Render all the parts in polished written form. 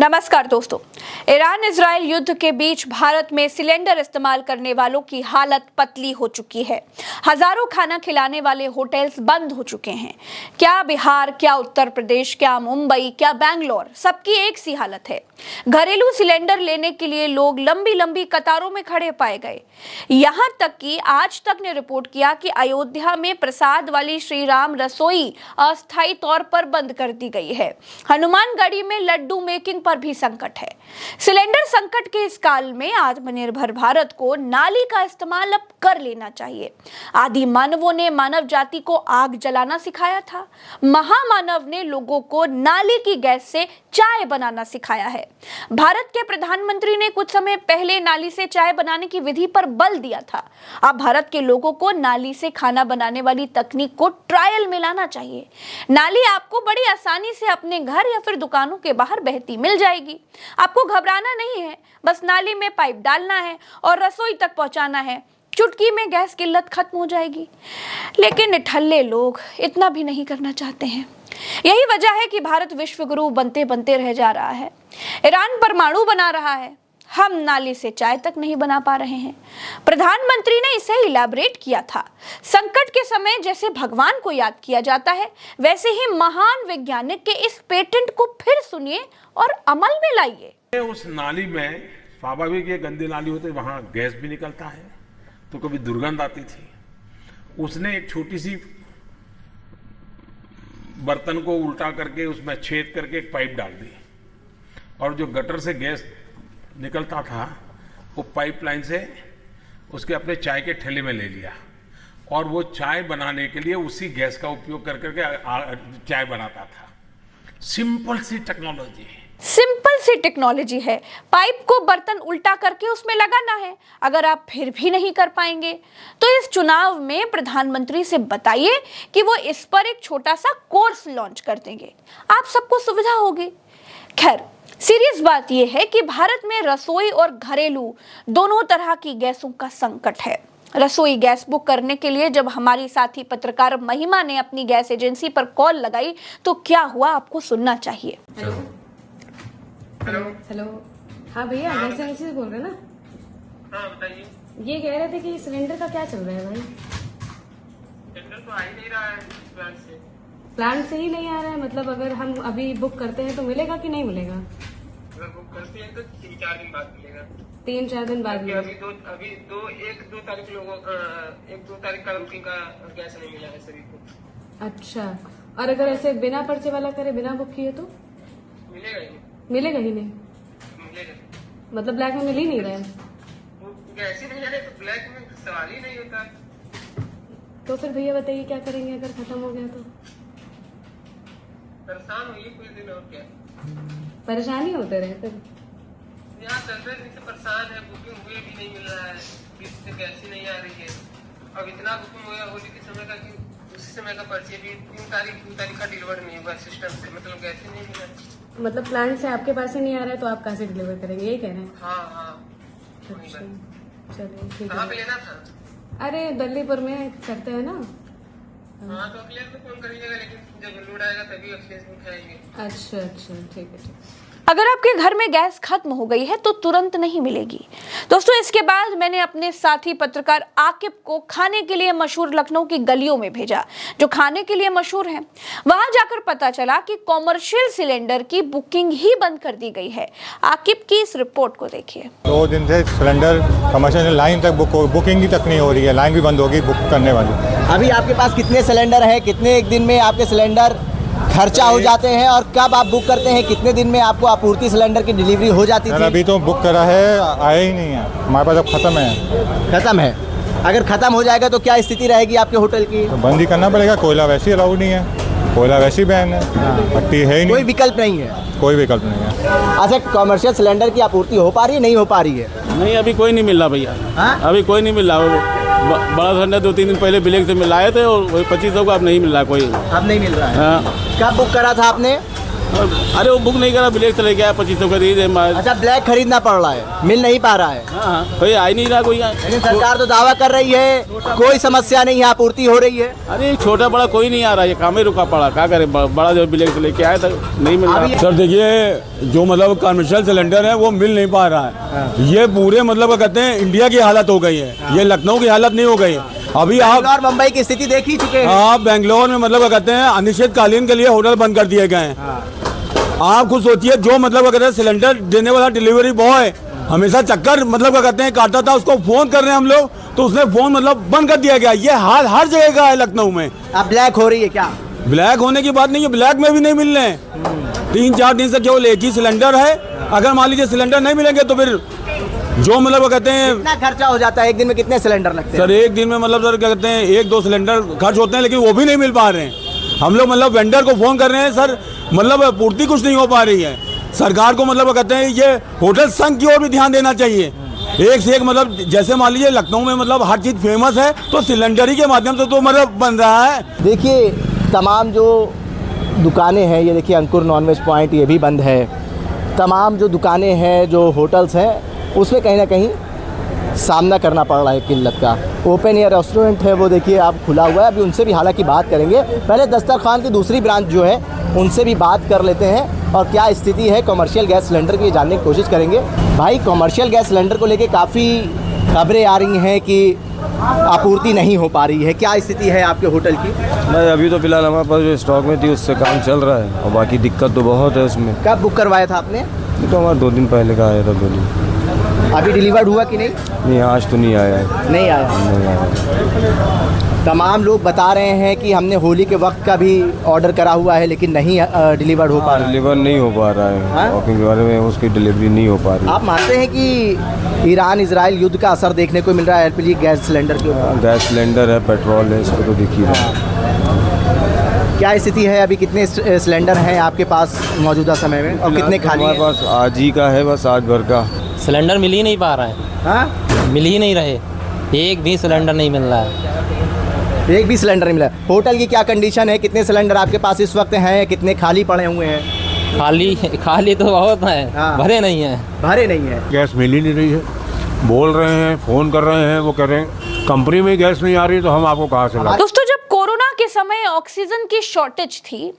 नमस्कार दोस्तों, Iran Israel युद्ध के बीच भारत में सिलेंडर इस्तेमाल करने वालों की हालत पतली हो चुकी है। हजारों खाना खिलाने वाले होटल्स बंद हो चुके हैं। क्या बिहार, क्या उत्तर प्रदेश, क्या मुंबई, क्या बैंगलोर, सबकी एक सी हालत है। घरेलू सिलेंडर लेने के लिए लोग लंबी लंबी कतारों में खड़े पाए गए। यहाँ तक कि आज तक ने रिपोर्ट किया कि अयोध्या में प्रसाद वाली श्री राम रसोई अस्थायी तौर पर बंद कर दी गई है। हनुमानगढ़ी में लड्डू मेकिंग पर भी संकट है। सिलेंडर संकट के इस काल में आत्मनिर्भर भारत को नाली का इस्तेमाल अब कर लेना चाहिए। आदि मानवों ने मानव जाति को आग जलाना सिखाया था। महामानव ने लोगों को नाली की गैस से चाय बनाना सिखाया है। भारत के प्रधानमंत्री ने कुछ समय पहले नाली से चाय बनाने की विधि पर बल दिया था। अब भारत के लोगों को नाली से खाना बनाने वाली तकनीक को ट्रायल में लाना चाहिए। नाली आपको बड़ी आसानी से अपने घर या फिर दुकानों के बाहर बहती मिल जाएगी। आपको घबराना नहीं है, बस नाली में पाइप डालना है और रसोई तक पहुंचाना है। चुटकी में गैस किल्लत खत्म हो जाएगी। लेकिन निठल्ले लोग इतना भी नहीं करना चाहते हैं। यही वजह है कि भारत विश्व गुरु बनते बनते रह जा रहा है। ईरान परमाणु बना रहा है, हम नाली से चाय तक नहीं बना पा रहे हैं। प्रधानमंत्री ने इसे इलैबोरेट किया था। संकट के समय जैसे भगवान को याद किया जाता है, वैसे ही महान वैज्ञानिक के इस पेटेंट को फिर सुनिए और अमल में लाइए। उस नाली में स्वाभाविक ये गंदी नाली होती है, वहां गैस भी निकलता है तो कभी दुर्गंध आती थी। उसने एक छोटी सी बर्तन को उल्टा करके उसमें छेद करके एक पाइप डाल दी और जो गटर से गैस निकलता था वो पाइपलाइन से उसके अपने चाय के ठेले में ले लिया और वो चाय बनाने के लिए उसी गैस का उपयोग कर करके चाय बनाता था। सिंपल सी टेक्नोलॉजी है। पाइप को बर्तन उल्टा करके उसमें लगाना है। अगर आप फिर भी नहीं कर पाएंगे तो इस चुनाव में प्रधानमंत्री से बताइए कि वो इस पर एक छोटा सा कोर्स लॉन्च कर देंगे। आप सबको सुविधा होगी। खैर, सीरियस बात यह है कि भारत में रसोई और घरेलू दोनों तरह की गैसों का संकट है। रसोई गैस बुक करने के लिए जब हमारी साथी पत्रकार महिमा ने अपनी गैस एजेंसी पर कॉल लगाई तो क्या हुआ, आपको सुनना चाहिए। हेलो। हाँ भैया, गैस एजेंसी से बोल रहे हैं ना? हाँ बताइए। ये कह रहे थे कि सिलेंडर का क्या चल रहा है भाई? सिलेंडर तो आ ही नहीं रहा है प्लांट से ही नहीं आ रहा है। मतलब अगर हम अभी बुक करते हैं तो मिलेगा कि नहीं मिलेगा? अगर बुक करते हैं तो 3-4 दिन बाद मिलेगा। 3-4 दिन बाद मिलेगा। अभी 1-2 तारीख लोगों 1-2 तारीख का बुकिंग का गैस नहीं मिला है सभी को। अच्छा, और अगर ऐसे बिना पर्चे वाला करे, बिना बुक किए तो मिलेगा ही मिलेगा ही नहीं? मिलेगा मतलब ब्लैक में मिल ही नहीं रहा है? गैस ही नहीं आ रहा तो ब्लैक में सवाल ही नहीं होता। तो फिर भैया बताइए क्या करेंगे अगर खत्म हो गया तो? परेशान हुई कुछ दिन और क्या। परेशानी होते रहे फिर यहाँ सर्वर से परेशान है। बुकिंग हुए भी नहीं मिल रहा है, किसी से गैस ही नहीं आ रही है। अब इतना बुकिंग हुआ होली के समय का कि उसी समय का पर्ची भी 2 तारीख का डिलीवर नहीं हुआ सिस्टम से। मतलब गैस ही नहीं मिला। मतलब प्लांट से आपके पास ही नहीं आ रहा है तो आप कहाँ से डिलीवर करेंगे, यही कह रहे हैं? हाँ। अच्छा, चलिए ठीक कहाँ है। पे लेना था? अरे दिल्लीपुर में करते हैं ना। हाँ तो अखिलेश को फोन करिएगा, लेकिन जब लोड आएगा तभी अखिलेश को उठाएंगे। अच्छा, ठीक है। अगर आपके घर में गैस खत्म हो गई है तो तुरंत नहीं मिलेगी। दोस्तों, इसके बाद मैंने अपने साथी पत्रकार आकिब को खाने के लिए मशहूर लखनऊ की गलियों में भेजा, जो खाने के लिए मशहूर है। वहां जाकर पता चला कि कॉमर्शियल सिलेंडर की बुकिंग ही बंद कर दी गई है। आकिब की इस रिपोर्ट को देखिए। 2 दिन से सिलेंडर कमर्शियल लाइन तक बुकिंग ही तक नहीं हो रही है। लाइन भी बंद होगी बुक करने वाली। अभी आपके पास कितने सिलेंडर हैं? कितने एक दिन में आपके सिलेंडर खर्चा हो जाते हैं और कब आप बुक करते हैं? कितने दिन में आपको आपूर्ति सिलेंडर की डिलीवरी हो जाती थी? अभी तो बुक करा है, आया ही नहीं है। हमारे पास अब खत्म है। अगर खत्म हो जाएगा तो क्या स्थिति रहेगी आपके होटल की? तो बंद ही करना पड़ेगा। कोयला वैसे ही अलाउड नहीं है, कोयला वैसे ही बैन है, भट्टी है ही नहीं, कोई विकल्प नहीं है। कोई विकल्प नहीं है। अच्छा, कमर्शियल सिलेंडर की आपूर्ति हो पा रही है, नहीं हो पा रही है? नहीं, अभी कोई नहीं मिल रहा भैया। अभी कोई नहीं मिल रहा। बड़ा सिलेंडर 2-3 दिन पहले ब्लैक से मिलाए थे और 2500 को अब नहीं मिल रहा कोई। अब नहीं मिल रहा है। हाँ। कब बुक करा था आपने? अरे वो बुक नहीं करा, ब्लैक से लेके आया, 2500 का दे। अच्छा, ब्लैक खरीदना पड़ रहा है, मिल नहीं पा रहा है। हाँ, कोई आ ही नहीं रहा कोई। लेकिन सरकार तो दावा कर रही है कोई समस्या नहीं है, आपूर्ति हो रही है। अरे छोटा बड़ा कोई नहीं आ रहा, ये काम ही रुका पड़ा, क्या करे। बड़ा जो ब्लैक से लेके आया था नहीं मिल रहा। सर देखिए, जो मतलब कमर्शियल सिलेंडर है वो मिल नहीं पा रहा है। ये पूरे मतलब कहते हैं इंडिया की हालत हो गई है, ये लखनऊ की हालत नहीं हो गई है। अभी आप और मुंबई की स्थिति देख ही चुके हैं। आप बेंगलोर में मतलब कहते हैं अनिश्चितकालीन के लिए होटल बंद कर दिए गए हैं। आप खुद सोचिए, जो मतलब कहते हैं सिलेंडर देने वाला डिलीवरी बॉय हमेशा चक्कर मतलब कहते हैं काटता था, उसको फोन कर रहे हैं हम लोग, तो उसने फोन मतलब बंद कर दिया गया। ये हाल हर जगह का है लखनऊ में। अब ब्लैक हो रही है क्या? ब्लैक होने की बात नहीं है, ब्लैक में भी नहीं मिल रहे हैं। 3-4 दिन से केवल एक ही सिलेंडर है। अगर मान लीजिए सिलेंडर नहीं मिलेंगे तो फिर जो मतलब कहते हैं कितना खर्चा हो जाता है एक दिन में, कितने सिलेंडर लगते हैं? सर एक दिन में मतलब सर क्या कहते हैं 1-2 सिलेंडर खर्च होते हैं, लेकिन वो भी नहीं मिल पा रहे हैं। हम लोग मतलब वेंडर को फोन कर रहे हैं, सर मतलब पूर्ति कुछ नहीं हो पा रही है। सरकार को मतलब कहते हैं ये होटल संघ की ओर भी ध्यान देना चाहिए। एक से एक मतलब जैसे मान लीजिए लखनऊ में मतलब हर चीज़ फेमस है, तो सिलेंडर ही के माध्यम से तो मतलब बन रहा है। देखिए, तमाम जो दुकानें हैं, ये देखिए अंकुर नॉनवेज पॉइंट ये भी बंद है। तमाम जो दुकानें हैं, जो होटल्स हैं, उसमें कहीं ना कहीं सामना करना पड़ रहा है किल्लत का। ओपन एयर रेस्टोरेंट है वो देखिए आप खुला हुआ है, अभी उनसे भी हालांकि बात करेंगे। पहले दस्तरखान की दूसरी ब्रांच जो है उनसे भी बात कर लेते हैं और क्या स्थिति है कमर्शियल गैस सिलेंडर की, जानने की कोशिश करेंगे। भाई, कमर्शियल गैस सिलेंडर को लेके काफ़ी खबरें आ रही हैं कि आपूर्ति नहीं हो पा रही है, क्या स्थिति है आपके होटल की? नहीं, अभी तो फिलहाल हमारे पास जो स्टॉक में थी उससे काम चल रहा है, और बाकी दिक्कत तो बहुत है उसमें। कब बुक करवाया था आपने? ये तो हमारा 2 दिन पहले का आया था, 2 दिन। अभी डिलीवर्ड हुआ कि नहीं? नहीं, आज तो नहीं आया है। नहीं आया। नहीं आया। तमाम लोग बता रहे हैं कि हमने होली के वक्त का भी ऑर्डर करा हुआ है, लेकिन नहीं डिलीवर्ड हो पा रहा है। डिलीवर नहीं हो पा रहा है, शॉपिंग के बारे में उसकी डिलीवरी नहीं हो पा रही। आप मानते हैं कि ईरान इजराइल युद्ध का असर देखने को मिल रहा है एलपीजी गैस सिलेंडर के ऊपर? गैस सिलेंडर है, पेट्रोल है, इसको तो दिख ही रहा है। क्या स्थिति है अभी? कितने सिलेंडर हैं आपके पास मौजूदा समय में और कितने खाली हैं? हमारे पास आज ही का है, बस आज भर का। सिलेंडर मिल ही नहीं पा रहा है। हाँ, मिल ही नहीं रहे, एक भी सिलेंडर नहीं मिल रहा है। एक भी सिलेंडर नहीं मिला। होटल की क्या कंडीशन है? कितने सिलेंडर आपके पास इस वक्त हैं? कितने खाली पड़े हुए हैं? खाली तो बहुत है। हाँ। भरे नहीं है। भरे नहीं है। गैस मिल ही नहीं रही है, बोल रहे हैं, फ़ोन कर रहे हैं, वो कह रहे हैं कंपनी में गैस नहीं आ रही, तो हम आपको कहाँ से लाएं? दोस्तों, जब कोरोना के समय ऑक्सीजन की शॉर्टेज थी,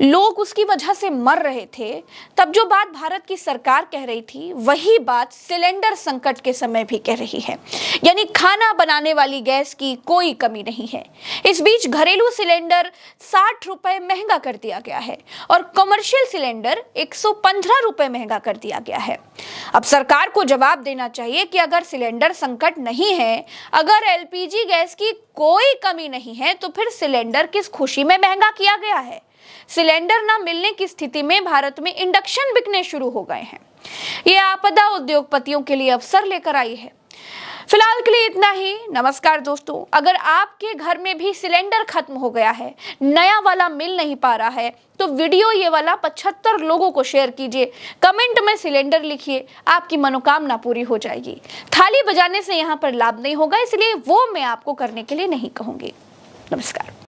लोग उसकी वजह से मर रहे थे, तब जो बात भारत की सरकार कह रही थी वही बात सिलेंडर संकट के समय भी कह रही है। यानी खाना बनाने वाली गैस की कोई कमी नहीं है। इस बीच घरेलू सिलेंडर 60 रुपए महंगा कर दिया गया है और कमर्शियल सिलेंडर 115 रुपए महंगा कर दिया गया है। अब सरकार को जवाब देना चाहिए कि अगर सिलेंडर संकट नहीं है, अगर एलपीजी गैस की कोई कमी नहीं है, तो फिर सिलेंडर किस खुशी में महंगा किया गया है? सिलेंडर न मिलने की स्थिति में भारत में इंडक्शन बिकने शुरू हो गए हैं। ये आपदा उद्योगपतियों के लिए अवसर लेकर आई है। फिलहाल के लिए इतना ही। नमस्कार दोस्तों, अगर आपके घर में भी सिलेंडर खत्म हो गया है, नया वाला मिल नहीं पा रहा है, तो वीडियो ये वाला 75 लोगों को शेयर कीजिए, कमेंट में सिलेंडर लिखिए, आपकी मनोकामना पूरी हो जाएगी। थाली बजाने से यहाँ पर लाभ नहीं होगा, इसलिए वो मैं आपको करने के लिए नहीं कहूंगी। नमस्कार।